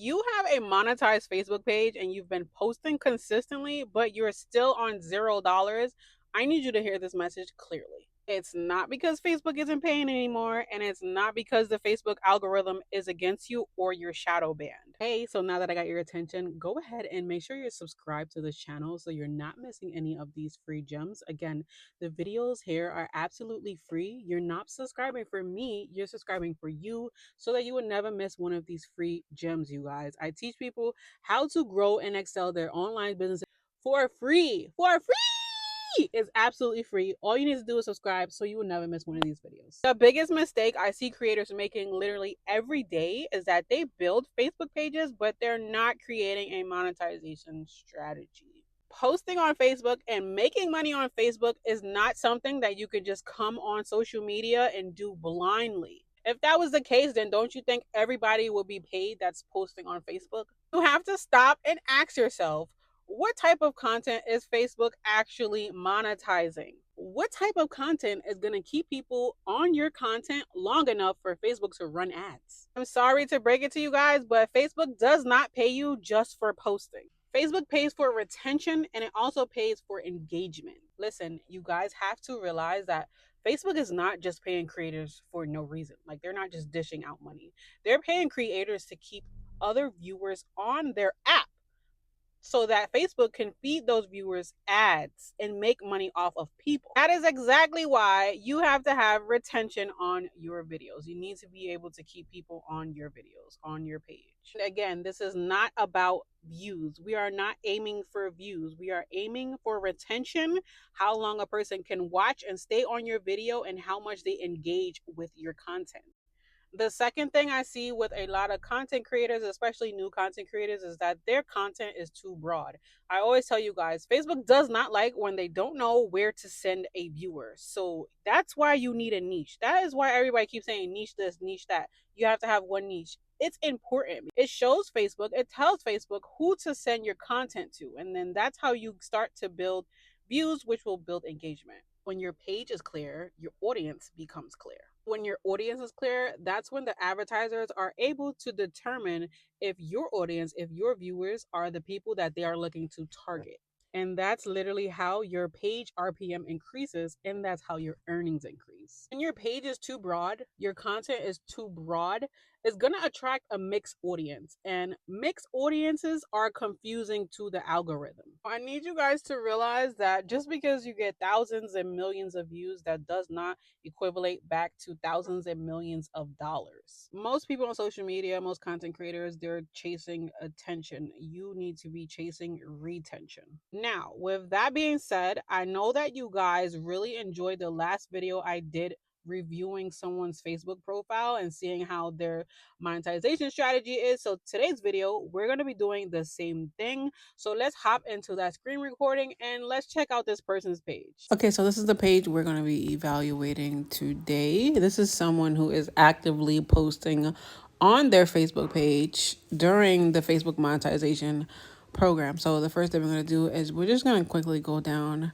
you have a monetized Facebook page and you've been posting consistently, but you're still on $0, I need you to hear this message clearly. It's not because Facebook isn't paying anymore, and it's not because the Facebook algorithm is against you or you're shadow banned. Hey, so now that I got your attention, go ahead and make sure you're subscribed to this channel so you're not missing any of these free gems. Again, the videos here are absolutely free. You're not subscribing for me, you're subscribing for you so that you would never miss one of these free gems, you guys. I teach people how to grow and excel their online businesses for free. For free! Is absolutely free. All you need to do is subscribe so you will never miss one of these videos. The biggest mistake I see creators making literally every day is that they build Facebook pages, but they're not creating a monetization strategy. Posting on Facebook and making money on Facebook is not something that you could just come on social media and do blindly. If that was the case, then don't you think everybody will be paid that's posting on Facebook? You have to stop and ask yourself, what type of content is Facebook actually monetizing? What type of content is going to keep people on your content long enough for Facebook to run ads? I'm sorry to break it to you guys, but Facebook does not pay you just for posting. Facebook pays for retention and it also pays for engagement. Listen, you guys have to realize that Facebook is not just paying creators for no reason. Like, they're not just dishing out money. They're paying creators to keep other viewers on their app so that Facebook can feed those viewers ads and make money off of people. That is exactly why you have to have retention on your videos. You need to be able to keep people on your videos, on your page. Again, this is not about views. We are not aiming for views. We are aiming for retention, how long a person can watch and stay on your video, and how much they engage with your content. The second thing I see with a lot of content creators, especially new content creators, is that their content is too broad. I always tell you guys, Facebook does not like when they don't know where to send a viewer. So that's why you need a niche. That is why everybody keeps saying niche this, niche that. You have to have one niche. It's important. It shows Facebook, it tells Facebook who to send your content to. And then that's how you start to build views, which will build engagement. When your page is clear, your audience becomes clear. When your audience is clear, that's when the advertisers are able to determine if your audience, if your viewers are the people that they are looking to target. And that's literally how your page RPM increases, and that's how your earnings increase. When your page is too broad, your content is too broad, it's going to attract a mixed audience, and mixed audiences are confusing to the algorithm. I need you guys to realize that just because you get thousands and millions of views, that does not equivalent back to thousands and millions of dollars. Most people on social media, most content creators, they're chasing attention. You need to be chasing retention. Now, with that being said, I know that you guys really enjoyed the last video I did reviewing someone's Facebook profile and seeing how their monetization strategy is. So today's video, we're going to be doing the same thing. So let's hop into that screen recording and let's check out this person's page. Okay, so this is the page we're going to be evaluating today. This is someone who is actively posting on their Facebook page during the Facebook monetization program. So the first thing we're going to do is we're just going to quickly go down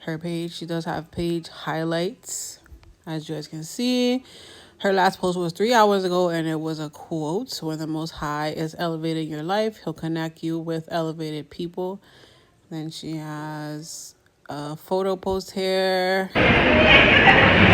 her page. She does have page highlights. As you guys can see, her last post was 3 hours ago, and it was a quote: "When the Most High is elevating your life, He'll connect you with elevated people." Then she has a photo post here.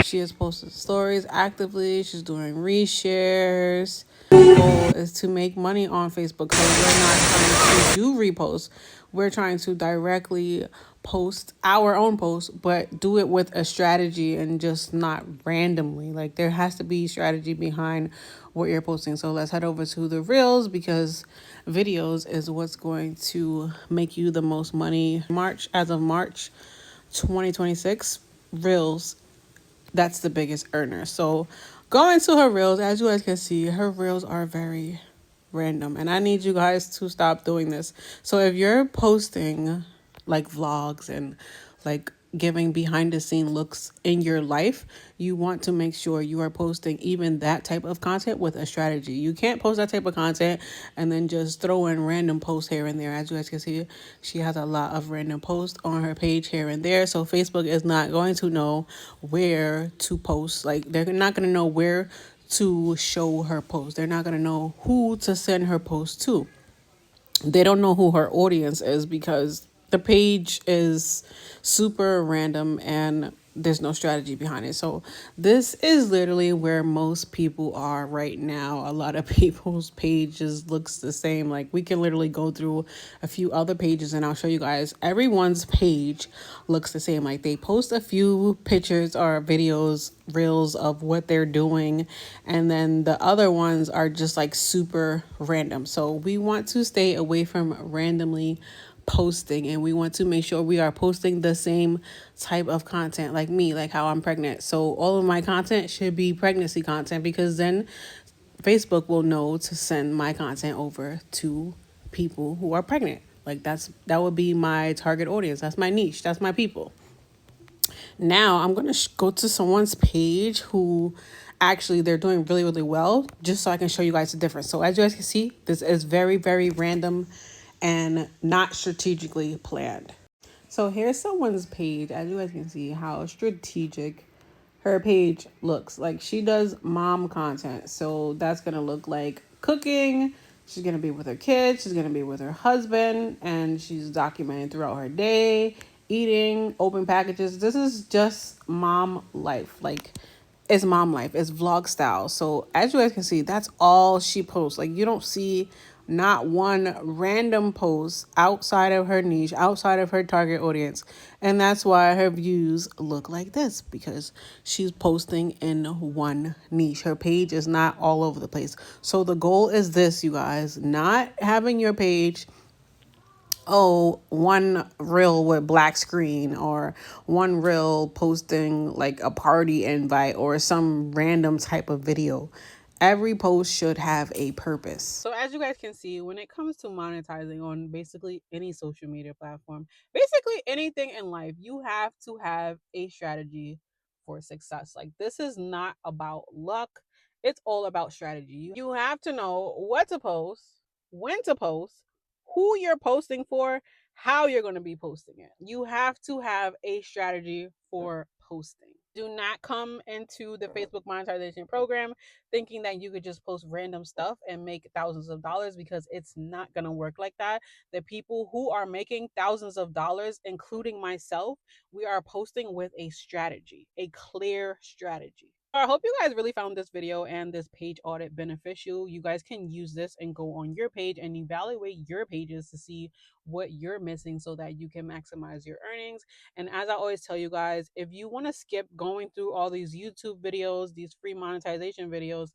She has posted stories actively. She's doing reshares. The goal is to make money on Facebook. So we're not trying to do reposts. We're trying to directly post our own posts, but do it with a strategy and just not randomly. Like, there has to be strategy behind what you're posting. So let's head over to the reels, because videos is what's going to make you the most money. As of March 2026, reels, that's the biggest earner. So going to her reels, as you guys can see, her reels are very random, and I need you guys to stop doing this. So if you're posting like vlogs and like giving behind the scene looks in your life, you want to make sure you are posting even that type of content with a strategy. You can't post that type of content and then just throw in random posts here and there. As you guys can see, she has a lot of random posts on her page here and there. So Facebook is not going to know where to post. Like, they're not going to know where to show her post. They're not going to know who to send her post to. They don't know who her audience is because the page is super random and there's no strategy behind it. So this is literally where most people are right now. A lot of people's pages looks the same. Like we can literally go through a few other pages and I'll show you guys. Everyone's page looks the same. Like they post a few pictures or videos, reels of what they're doing, and then the other ones are just like super random. So we want to stay away from randomly posting, and we want to make sure we are posting the same type of content. Like me, like how I'm pregnant, so all of my content should be pregnancy content, because then Facebook will know to send my content over to people who are pregnant. Like that would be my target audience. That's my niche. That's my people. Now I'm going to go to someone's page who actually they're doing really, really well, just so I can show you guys the difference. So as you guys can see, this is very, very random and not strategically planned. So here's someone's page. As you guys can see how strategic her page looks. Like she does mom content. So that's going to look like cooking. She's going to be with her kids. She's going to be with her husband. And she's documenting throughout her day, eating, open packages. This is just mom life. Like it's mom life. It's vlog style. So as you guys can see, that's all she posts. Like you don't see not one random post outside of her niche, outside of her target audience. And that's why her views look like this, because she's posting in one niche. Her page is not all over the place. So the goal is this, you guys, not having your page one reel with black screen, or one reel posting like a party invite or some random type of video. Every post should have a purpose. So as you guys can see, when it comes to monetizing on basically any social media platform, basically anything in life, you have to have a strategy for success. Like this is not about luck. It's all about strategy. You have to know what to post, when to post, who you're posting for, how you're going to be posting it. You have to have a strategy for posting. Do not come into the Facebook monetization program thinking that you could just post random stuff and make thousands of dollars, because it's not going to work like that. The people who are making thousands of dollars, including myself, we are posting with a strategy, a clear strategy. I hope you guys really found this video and this page audit beneficial. You guys can use this and go on your page and evaluate your pages to see what you're missing so that you can maximize your earnings. And as I always tell you guys, if you want to skip going through all these YouTube videos, these free monetization videos,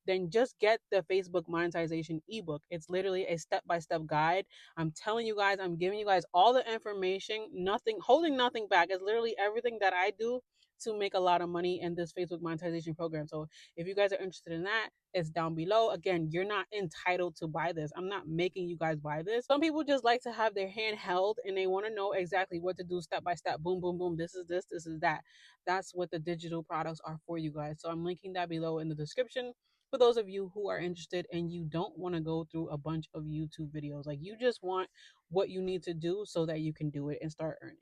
then just get the Facebook monetization ebook. It's literally a step-by-step guide. I'm telling you guys, I'm giving you guys all the information, nothing, holding nothing back. It's literally everything that I do to make a lot of money in this Facebook monetization program. So if you guys are interested in that, it's down below. Again, you're not entitled to buy this. I'm not making you guys buy this. Some people just like to have their hand held and they want to know exactly what to do step by step. Boom, boom, boom. This is this, this is that. That's what the digital products are for, you guys. So I'm linking that below in the description for those of you who are interested and you don't want to go through a bunch of YouTube videos. Like you just want what you need to do so that you can do it and start earning.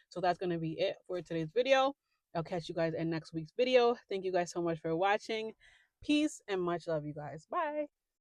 So that's going to be it for today's video. I'll catch you guys in next week's video. Thank you guys so much for watching. Peace and much love, you guys. Bye.